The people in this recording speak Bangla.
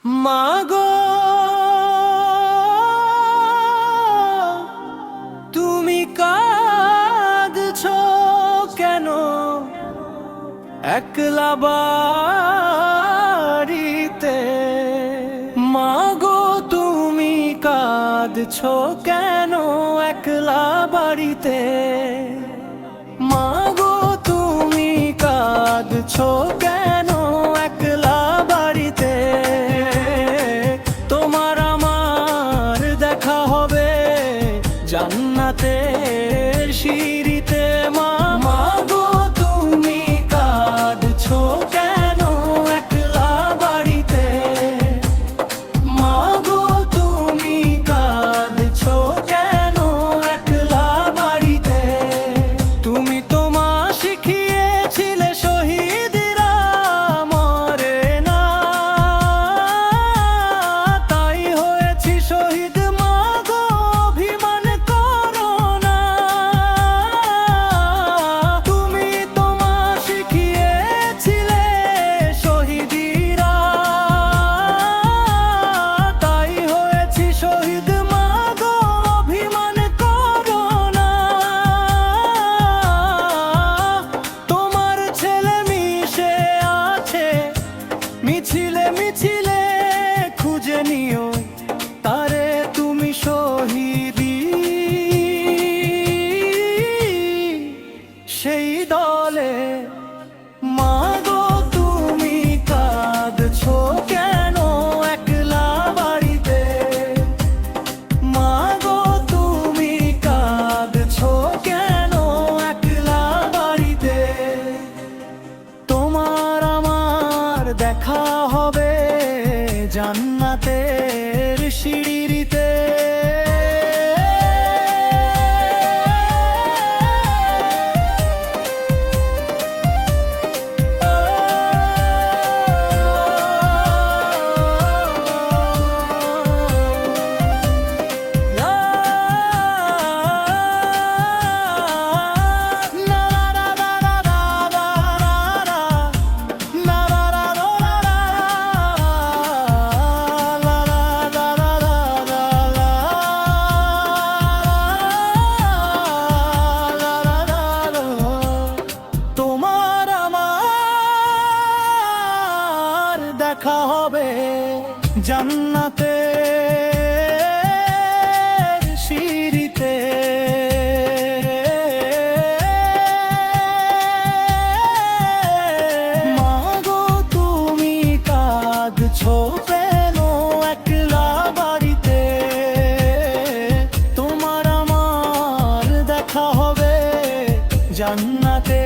মাগো তুমি কাঁদছো কেন একলা বাড়িতে? মাগো তুমি কাঁদছো কেন একলা বাড়িতে? মাগো তুমি কাঁদছো কেন একলা বাড়িতে? তোমার আমার দেখা হবে জান্নাতের সিঁড়িতে। মাগো তুমি কাঁদছো কেন একলা বাড়িতে? মাগো তুমি কাঁদছো কেন একলা বাড়িতে? তুমি তোমা শিখিয়েছিলে শহীদরা মরে না, তাই হয়েছি শহীদ। মাগো অভিমান করো না, তুমি তোমা শিখিয়েছিলে শহীদরা, তাই হয়েছি শহীদ। মাগো অভিমান করো না, তোমার ছেলে মিশে আছে মিছিলে মিছিলে, খুঁজে নিও তারে তুমি শহীদি সেই দলে। মাগো তুমি কাঁদছো কেন একলা বাড়িতে? মাগো তুমি কাঁদছো কেন একলা বাড়িতে? তোমার আমার দেখা হবে জান্নাতের সিঁড়িতে। তোমার আমার দেখা হবে জান্নাতের সিঁড়িতে। মাগো তুমি কাঁদছো কেন একলা বাড়িতে? তোমার আমার দেখা হবে জান্নাতে।